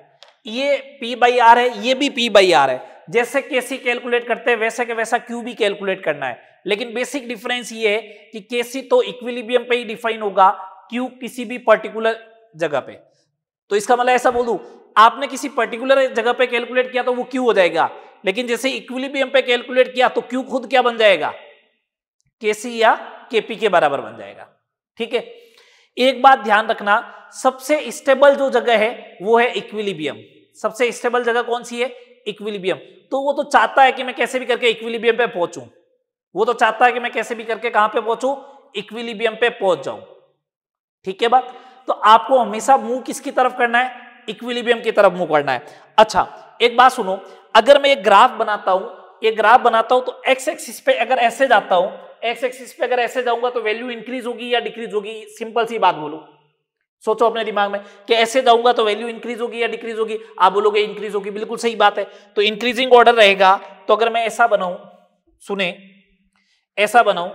ये P बाई आर है, ये भी P बाई आर है। जैसे केसी कैलकुलेट करते हैं वैसे के वैसा क्यू भी कैलकुलेट करना है, लेकिन बेसिक डिफरेंस ये है कि केसी तो इक्विलिब्रियम पे ही डिफाइन होगा, क्यू किसी भी पर्टिकुलर जगह पे। तो इसका मतलब ऐसा बोल दूं, आपने किसी पर्टिकुलर जगह पे कैलकुलेट किया तो वो क्यू हो जाएगा, लेकिन जैसे इक्विलिब्रियम पे कैलकुलेट किया तो क्यू खुद क्या बन जाएगा? केसी या केपी के बराबर बन जाएगा, ठीक है। एक बात ध्यान रखना, सबसे स्टेबल जो जगह है वो है इक्विलिब्रियम। सबसे स्टेबल जगह कौन सी है? इक्विलिब्रियम। तो वो तो चाहता है कि मैं कैसे भी करके इक्विलिब्रियम पे पहुंचूं, वो तो चाहता है कि मैं कैसे भी करके कहां पे पहुंचूं? इक्विलिब्रियम पे पहुंच जाऊं, ठीक है बात। तो आपको हमेशा मूव किसकी तरफ करना है? इक्विलिब्रियम की तरफ मूव करना है। अच्छा, एक बात सुनो, अगर मैं एक ग्राफ बनाता हूं, ये ग्राफ बनाता हूं तो एक्स एक्सिस पे अगर ऐसे जाता हूं, एक्स एक्सिस पे अगर ऐसे जाऊंगा तो वैल्यू इंक्रीज होगी या डिक्रीज होगी? सिंपल सी बात बोलो, सोचो अपने दिमाग में कि ऐसे जाऊंगा तो वैल्यू इंक्रीज होगी या डिक्रीज होगी? आप बोलोगे इंक्रीज होगी, बिल्कुल सही बात है। तो इंक्रीजिंग ऑर्डर रहेगा। तो अगर मैं ऐसा बनाऊं, सुने, ऐसा बनाऊं,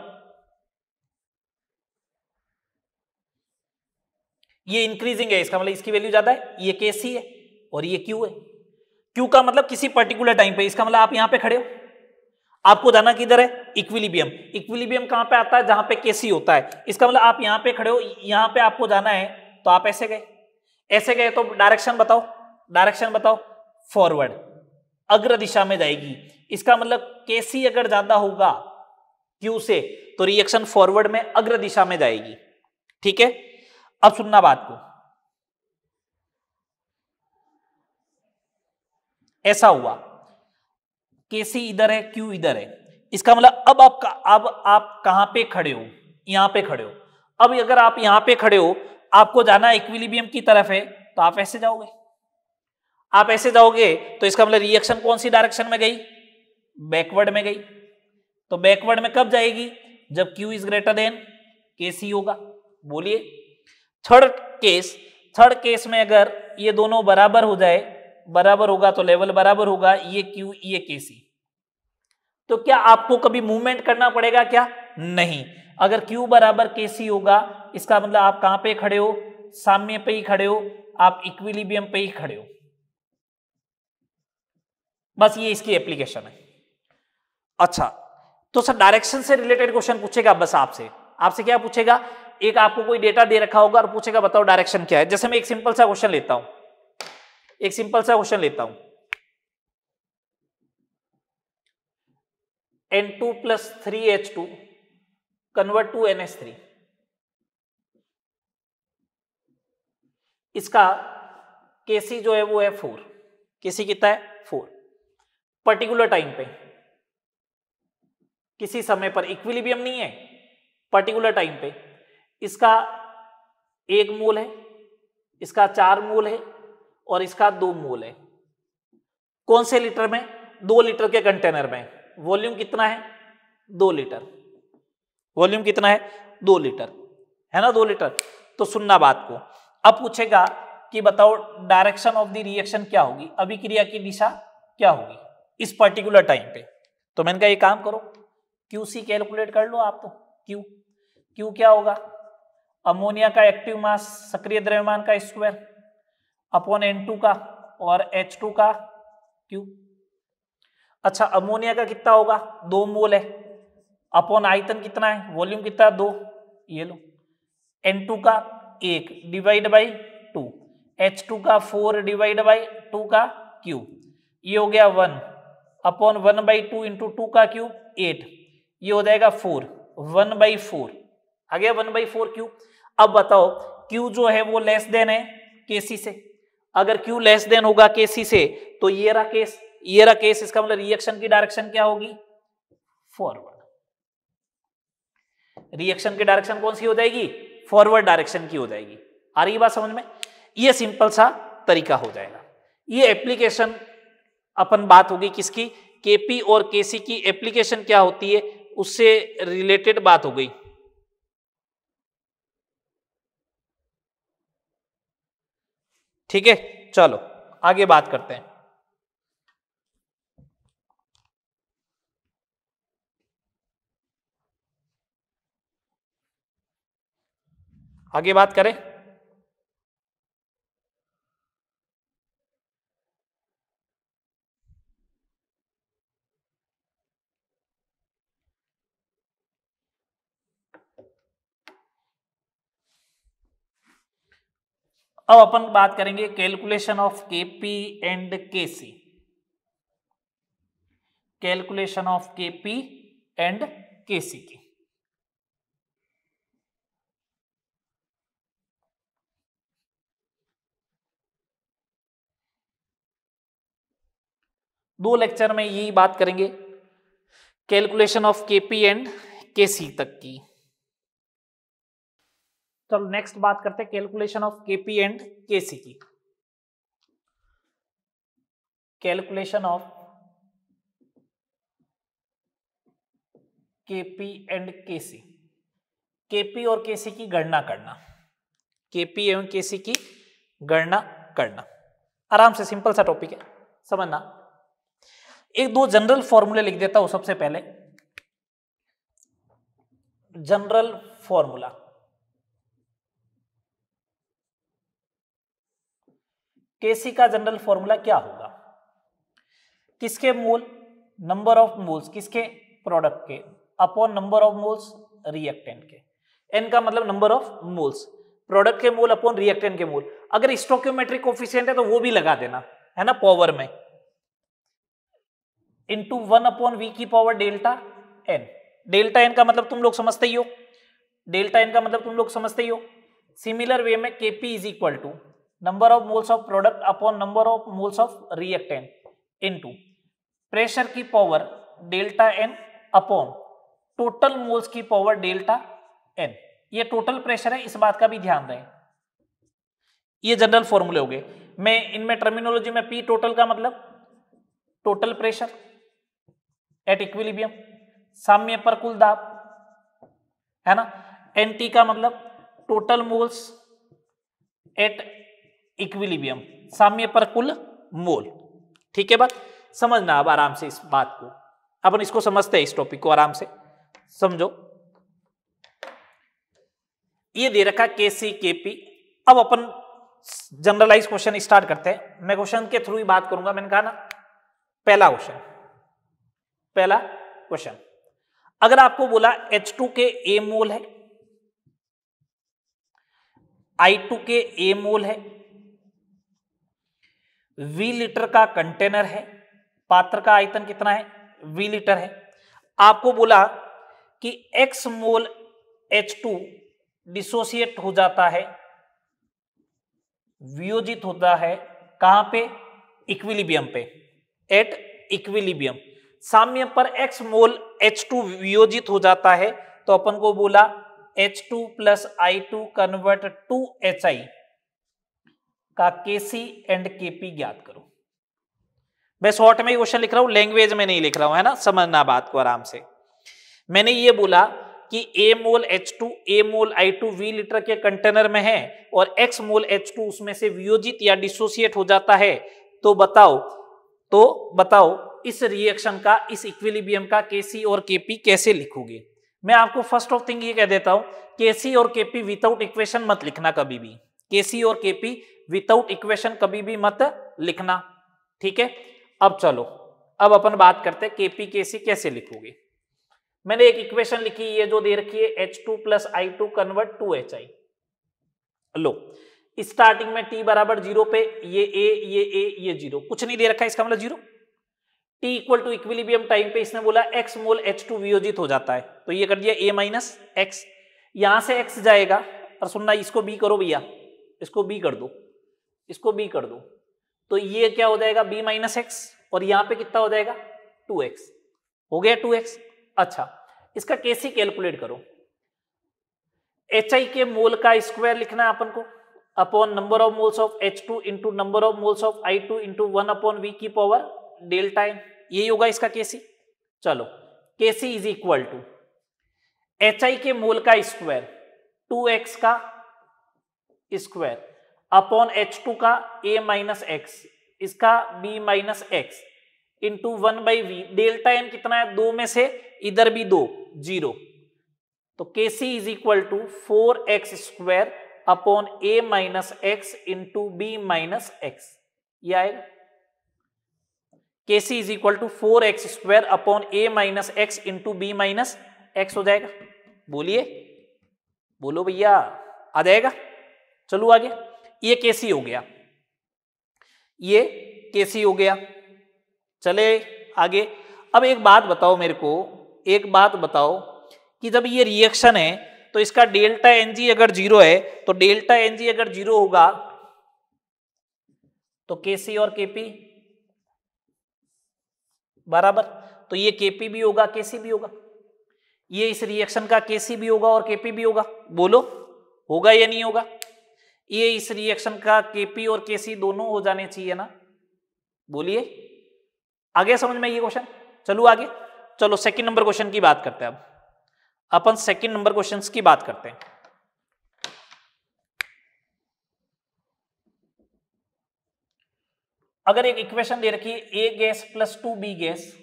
ये इंक्रीजिंग है, इसका मतलब इसकी वैल्यू ज्यादा है, ये केसी है और ये क्यू है। क्यू का मतलब किसी पर्टिकुलर टाइम पे, इसका मतलब आप यहां पे खड़े हो, आपको जाना किधर है? इक्विलिब्रियम। इक्विलिब्रियम कहां पे आता है? जहां पे केसी होता है। इसका मतलब आप यहां पे खड़े हो, यहां पे आपको जाना है, तो आप ऐसे गए, ऐसे गए तो डायरेक्शन बताओ, डायरेक्शन बताओ। फॉरवर्ड, अग्र दिशा में जाएगी। इसका मतलब केसी अगर ज्यादा होगा क्यू से तो रिएक्शन फॉरवर्ड में अग्र दिशा में जाएगी, ठीक है। अब सुनना बात को, ऐसा हुआ, केसी इधर है, क्यू इधर है। इसका मतलब अब आप कहां पे खड़े हो? यहां पे खड़े हो। अब अगर आप यहां पे खड़े हो, आपको जाना इक्विलिब्रियम की तरफ है, तो आप ऐसे जाओगे, आप ऐसे जाओगे तो इसका मतलब रिएक्शन कौन सी डायरेक्शन में गई? बैकवर्ड में गई। तो बैकवर्ड में कब जाएगी? जब क्यू इज ग्रेटर देन केसी होगा। बोलिए, थर्ड केस में अगर ये दोनों बराबर हो जाए, बराबर होगा तो लेवल बराबर होगा, ये क्यू ये केसी, तो क्या आपको कभी मूवमेंट करना पड़ेगा क्या? नहीं। अगर क्यू बराबर केसी होगा इसका मतलब आप कहां पे खड़े हो? साम्य पे ही खड़े हो, आप इक्विलिब्रियम पे ही खड़े हो। बस ये इसकी एप्लीकेशन है। अच्छा, तो सर डायरेक्शन से रिलेटेड क्वेश्चन पूछेगा बस आपसे क्या पूछेगा? एक आपको कोई डेटा दे रखा होगा और पूछेगा बताओ डायरेक्शन क्या है। जैसे मैं एक सिंपल सा क्वेश्चन लेता हूं, N2 + 3H2 convert to NH3, इसका केसी जो है वो है 4। केसी कितना है? 4। पर्टिकुलर टाइम पे, किसी समय पर, इक्विलिब्रियम नहीं है, पर्टिकुलर टाइम पे इसका 1 मोल है, इसका 4 मोल है और इसका 2 मोल है। कौन से लीटर में? 2 लीटर के कंटेनर में। वॉल्यूम कितना है? 2 लीटर। वॉल्यूम कितना है? 2 लीटर, है ना, 2 लीटर। तो सुनना बात को, अब पूछेगा कि बताओ डायरेक्शन ऑफ द रिएक्शन क्या होगी, अभिक्रिया की दिशा क्या होगी इस पर्टिकुलर टाइम पे। तो मैंने कहा ये काम करो, क्यूसी कैलकुलेट कर लो आप। तो क्यू क्या होगा? अमोनिया का एक्टिव मास सक्रिय द्रव्यमान का स्क्वायर अपॉन N2 का और H2 का क्यू। अच्छा, अमोनिया का कितना होगा? 2 मोल है, अपॉन आयतन कितना है, वॉल्यूम कितना? 2। ये लो, N2 का 1 डिवाइड बाई 2, H2 का 4 डिवाइड बाई 2 का क्यूब, ये हो गया 1 अपॉन 1/2 इंटू 2 का क्यूब 8, ये हो जाएगा 4, 1/4 आ गया, 1/4 क्यूब। अब बताओ क्यू जो है वो लेस देन है केसी से। अगर क्यू लेस देन होगा केसी से तो ये रहा केस, ये रहा केस, इसका मतलब रिएक्शन की डायरेक्शन क्या होगी? फॉरवर्ड। रिएक्शन की डायरेक्शन कौन सी हो जाएगी? फॉरवर्ड डायरेक्शन की हो जाएगी। आ रही बात समझ में? ये सिंपल सा तरीका हो जाएगा। ये एप्लीकेशन अपन बात होगी किसकी? केपी और केसी की एप्लीकेशन क्या होती है उससे रिलेटेड बात हो गई। ठीक है, चलो आगे बात करते हैं। आगे बात करें। अब अपन बात करेंगे calculation of KP and KC. Calculation of KP and KC की। दो लेक्चर में यही बात करेंगे, calculation of KP and KC तक की। चलो नेक्स्ट बात करते हैं calculation of KP and KC की। Calculation of KP and KC, KP और केसी की गणना करना, केपी एवं केसी की गणना करना। आराम से सिंपल सा टॉपिक है, समझना। एक दो जनरल फॉर्मूले लिख देता हूं सबसे पहले। जनरल फॉर्मूला, केसी का जनरल फॉर्मूला क्या होगा? किसके मोल? नंबर ऑफ मोल्स किसके? प्रोडक्ट के, upon number of moles reactant के। एन का मतलब नंबर ऑफ मोल्स, प्रोडक्ट के मोल अपॉन रिएक्टेंट के मोल। अगर स्टोइकियोमेट्रिक कोफिशिएंट है तो वो भी लगा देना, है ना, पावर में, इंटू 1/v की power delta n. Delta n का मतलब तुम लोग समझते ही हो, डेल्टा एन का मतलब तुम लोग समझते ही हो। सिमिलर वे में KP is equal to number of moles of product upon number of moles of reactant into pressure की power delta N upon total moles की पावर डेल्टा एन। ये टोटल प्रेशर है, इस बात का भी ध्यान रहे। ये जनरल फॉर्मूले हो गए। मैं इनमें टर्मिनोलॉजी में पी टोटल का मतलब टोटल प्रेशर एट इक्विलिब्रियम, साम्य पर कुल दाब, है ना। एनटी का मतलब टोटल मोल्स एट इक्विलिब्रियम, साम्य पर कुल मोल। ठीक है बात, समझना अब आराम से इस बात को, अपन इसको समझते हैं, इस टॉपिक को आराम से समझो। ये दे रखा केसी केपी। अब अपन जनरलाइज क्वेश्चन स्टार्ट करते हैं। मैं क्वेश्चन के थ्रू ही बात करूंगा। मैंने कहा ना, पहला क्वेश्चन, अगर आपको बोला H2 के A मोल है, I2 के A मोल है, V लीटर का कंटेनर है, पात्र का आयतन कितना है, V लीटर है। आपको बोला कि X मोल H2 डिसोसिएट हो जाता है, वियोजित होता है, कहां पे, इक्विलिब्रियम पे, एट इक्विलिब्रियम। साम्य पर X मोल H2 वियोजित हो जाता है, तो अपन को बोला H2 plus I2 convert to HI का Kc एंड Kp ज्ञात करो। मैं शॉर्ट में क्वेश्चन लिख रहा हूं, लैंग्वेज में नहीं लिख रहा हूं, है ना, समझना बात को आराम से। मैंने ये बोला कि A mole H2 A mole I2 V litre के कंटेनर में है और X मोल H2 उसमें से वियोजित या डिसोसिएट हो जाता है, तो बताओ इस रिएक्शन का, इस इक्विलिब्रियम का Kc और Kp कैसे लिखोगे। मैं आपको फर्स्ट ऑफ थिंग ये कह देता हूं, Kc और Kp विदाउट इक्वेशन मत लिखना कभी भी। Kc और Kp विदाउट इक्वेशन कभी भी मत लिखना, ठीक है। अब चलो, अब अपन बात करते हैं Kp Kc कैसे लिखोगे। मैंने एक इक्वेशन लिखी, ये जो दे रखी है H2 plus I2 convert to HI। लो, स्टार्टिंग में t बराबर 0 पे ये 0, कुछ नहीं दे रखा है, इसका मतलब 0। t equal to equilibrium time पे इसने बोला x मोल H2 वियोजित हो जाता है, तो ये कर दिया a माइनस एक्स। यहां से x जाएगा, और सुनना, इसको b करो भैया, इसको b कर दो, इसको b कर दो, तो ये क्या हो जाएगा, b माइनस एक्स, और यहां पे कितना हो जाएगा 2x, हो गया 2x। अच्छा, इसका Kc कैलकुलेट करो। HI के मोल का स्क्वायर लिखना है अपन को, upon number of moles of H2 into number of moles of I2 into 1 upon V की पावर डेल्टा n, यही होगा इसका Kc। चलो, Kc is equal to HI के मोल का स्क्वायर 2x का स्क्वायर अपॉन H2 का a माइनस एक्स, इसका b minus x into 1 by V. Delta n कितना है, 2 में से इधर भी 2, 0, तो Kc is equal to 4x square upon a minus x into B minus x, ये आएगा। Kc is equal to 4x square upon a minus x into B minus x हो जाएगा। बोलिए, बोलो भैया, आ जाएगा। चलो आगे, ये Kc हो गया, ये Kc हो गया। चले आगे। अब एक बात बताओ मेरे को, एक बात बताओ कि जब ये रिएक्शन है तो इसका डेल्टा Ng अगर 0 है, तो डेल्टा Ng अगर 0 होगा तो Kc और Kp बराबर, तो ये Kp भी होगा, Kc भी होगा। ये इस रिएक्शन का Kc भी होगा और Kp भी होगा। बोलो, होगा या नहीं होगा? ये इस रिएक्शन का Kp और Kc दोनों हो जाने चाहिए ना। बोलिए, आ गया समझ में ये क्वेश्चन? चलो आगे, चलो सेकंड नंबर क्वेश्चन की बात करते हैं। अब अपन सेकंड नंबर क्वेश्चंस की बात करते हैं। अगर एक इक्वेशन दे रखी है a gas plus 2b gas,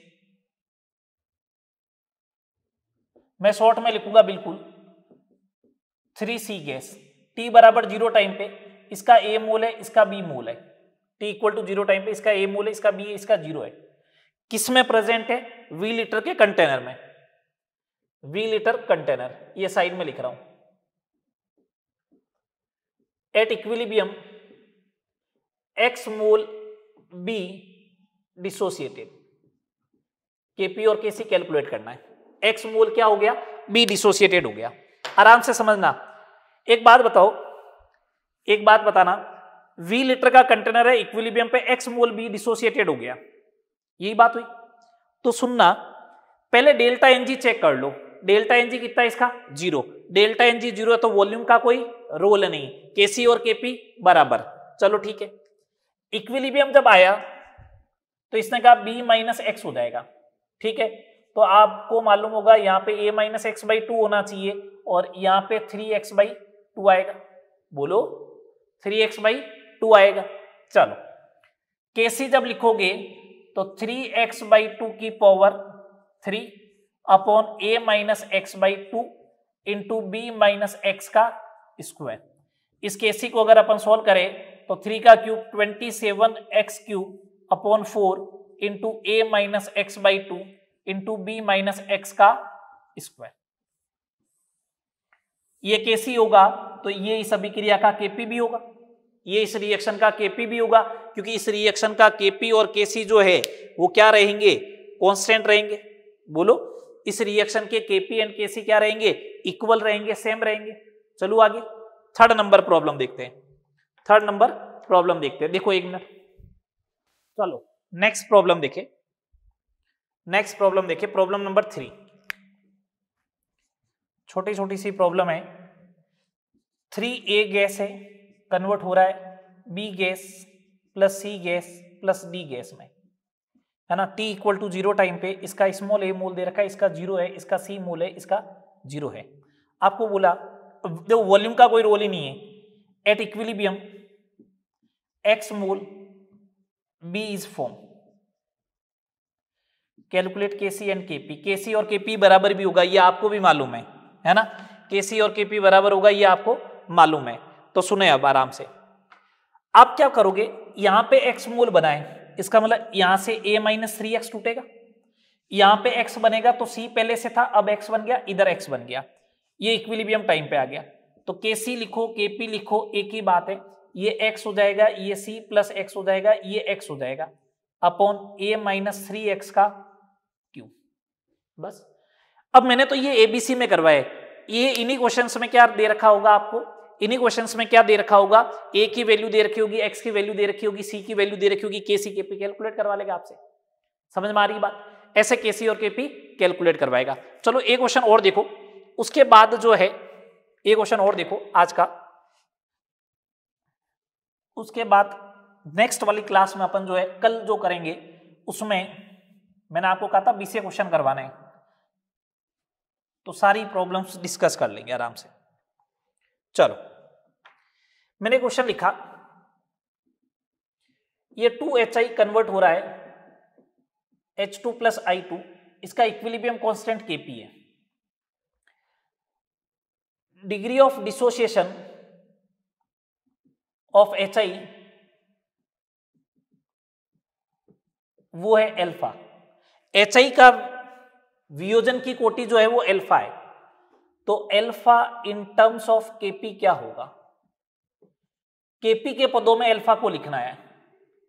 मैं शॉर्ट में लिखूंगा बिल्कुल 3c गैस, t बराबर 0 टाइम पे इसका a मोल है, इसका b मोल है। t इक्वल टू 0 टाइम पे इसका a मोल है, इसका b है, इसका 0 है। किस में प्रेजेंट है? v लीटर के कंटेनर में। v लीटर कंटेनर, ये साइड में लिख रहा हूं। Eight equilibrium x mole b dissociated, Kp और Kc कैलकुलेट करना है। x मोल क्या हो गया? b डिसोसिएटेड हो गया। आराम से समझना। एक बात बताओ, एक बात बताना, v लीटर का कंटेनर है, इक्विलिब्रियम पे x मोल b डिसोसिएटेड हो गया, यही बात हुई। तो सुनना, पहले डेल्टा Ng चेक कर लो। डेल्टा Ng कितना है इसका? 0। डेल्टा Ng 0 है तो वॉल्यूम का कोई रोल नहीं, Kc और Kp बराबर। चलो ठीक है। इक्विलिब्रियम जब आया तो इसने कहा b माइनस एक्स हो जाएगा, ठीक है। तो आपको मालूम होगा यहाँ पे a माइनस एक्स बाई 2 होना चाहिए और यहाँ पे 3x बाई 2 आएगा। बोलो, 3x/2 आएगा। चलो केसी जब लिखोगे तो 3x/2 की power 3 upon a minus x/2 into B minus x का स्क्वायर। इस केसी को अगर अपन सॉल्व करें तो 3 का cube 27x³ upon 4 into a minus x/2 into B minus x का स्क्वायर। ये केसी होगा तो ये इस अभिक्रिया का केपी भी होगा, ये इस रिएक्शन का केपी भी होगा, क्योंकि इस रिएक्शन का केपी और केसी जो है वो क्या रहेंगे, कांस्टेंट रहेंगे। बोलो, इस रिएक्शन के केपी एंड केसी क्या रहेंगे, इक्वल रहेंगे, सेम रहेंगे। चलो आगे थर्ड नंबर प्रॉब्लम देखते हैं। थर्ड नंबर प्रॉब्लम देखते हैं, देखो एक मिनट। चलो नेक्स्ट प्रॉब्लम देखे, नेक्स्ट प्रॉब्लम देखे, प्रॉब्लम नंबर 3। छोटी छोटी सी प्रॉब्लम है। 3A गैस है, कन्वर्ट हो रहा है B gas plus C gas plus D gas में, है ना। T इक्वल टू 0 टाइम पे इसका स्मॉल a मोल दे रखा है, इसका 0 है, इसका C मोल है, इसका 0 है। आपको बोला देखो वॉल्यूम का कोई रोल ही नहीं है। At equilibrium X mole B is form. Calculate KC and KP. KC और केपी बराबर भी होगा, ये आपको भी मालूम है ना। केसी और केपी बराबर होगा, ये आपको मालूम है। तो सुने अब आराम से। आप क्या करोगे, यहां पे x मोल बनाए, इसका मतलब यहां से a माइनस 3x टूटेगा, यहां पे x बनेगा तो c पहले से था, अब x बन गया, इधर x बन गया, ये इक्विलिब्रियम टाइम पे आ गया। तो केसी लिखो केपी लिखो, एक ही बात है। ये x हो जाएगा, ये c प्लस x हो जाएगा, ये x हो जाएगा अपॉन a माइनस 3x का क्यूब। बस। अब मैंने तो ये एबीसी में करवाया, ये इन्हीं क्वेश्चंस में क्या दे रखा होगा आपको, इन्हीं क्वेश्चंस में क्या दे रखा होगा, a की वैल्यू दे रखी होगी, x की वैल्यू दे रखी होगी, c की वैल्यू दे रखी होगी, केसी केपी कैलकुलेट करवा लेगा आपसे। समझ में आ रही बात, ऐसे केसी और केपी कैलकुलेट करवाएगा। चलो एक क्वेश्चन और देखो, उसके बाद जो है एक क्वेश्चन और देखो आज का, उसके बाद नेक्स्ट वाली क्लास में अपन जो है कल जो करेंगे उसमें मैंने आपको कहा था 20 क्वेश्चन करवाने हैं, तो सारी प्रॉब्लम्स डिस्कस कर लेंगे आराम से। चलो मैंने क्वेश्चन लिखा, ये 2HI कन्वर्ट हो रहा है H2 प्लस I2, इसका इक्विलिब्रियम कांस्टेंट Kp है। Degree of dissociation of HI वो है अल्फा। HI का वियोजन की कोटि जो है वो अल्फा है, तो alpha in terms of KP क्या होगा, केपी के पदों में अल्फा को लिखना है।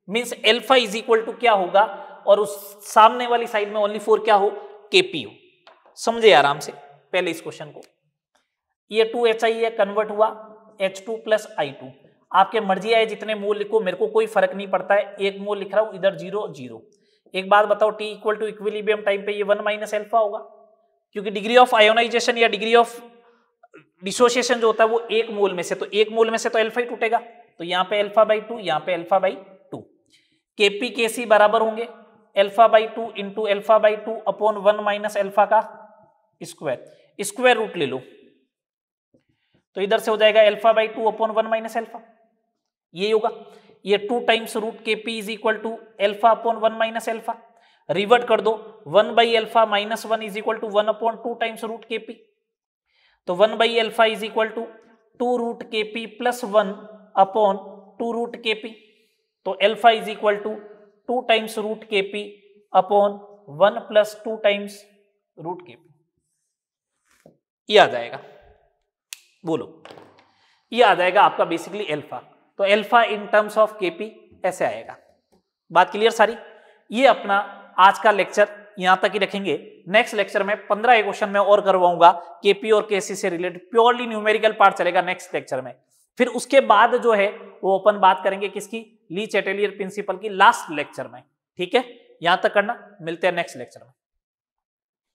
Means alpha is equal to क्या होगा, और उस सामने वाली साइड में ओनली फॉर क्या हो, केपी हो। समझे आराम से पहले इस क्वेश्चन को। ये 2HI है, कन्वर्ट हुआ H2 प्लस I2। आपके मर्जी है जितने मोल लिखो, मेरे को कोई फर्क नहीं पड़ता है, एक मोल लिख रहा हूं, इधर 0 0। एक बात बताओ, T equal to equilibrium time पे ये 1 माइनस अल्फा होगा, क्योंकि डिग्री ऑफ आयोनाइजेशन या डिग्री ऑफ डिसोसिएशन जो होता है वो एक मोल में से, तो एक मोल में से तो अल्फा ही टूटेगा, तो यहाँ पे अल्फा/2, यहाँ पे अल्फा/2। केपी केसी बराबर होंगे अल्फा/2 इंटू अल्फा/2 अपॉन 1 माइनस अल्फा का स्क्वायर। स्क्वायर रूट ले लो तो इधर से हो जाएगा अल्फा/2 अपॉन 1 माइनस अल्फा, ये होगा। ये 2 times root KP is equal to alpha upon 1 minus alpha. Revert कर दो, 1 by alpha minus 1 is equal to 1 upon 2 times root KP, तो 1 by alpha is equal to 2 root KP plus 1 upon 2 root KP, तो alpha is equal to 2 times root KP upon 1 plus 2 times root KP, ये आ जाएगा। बोलो, ये आ जाएगा आपका बेसिकली अल्फा। तो alpha in terms of KP ऐसे आएगा। बात क्लियर सारी। ये अपना आज का लेक्चर यहां तक ही रखेंगे। नेक्स्ट लेक्चर में 15 क्वेश्चन में और करवाऊंगा केपी और केसी से रिलेटेड, प्योरली न्यूमेरिकल पार्ट चलेगा नेक्स्ट लेक्चर में। फिर उसके बाद जो है वो अपन बात करेंगे किसकी, ली चैटेलियर प्रिंसिपल की, लास्ट लेक्चर में। ठीक है, यहां तक करना, मिलते हैं नेक्स्ट लेक्चर में।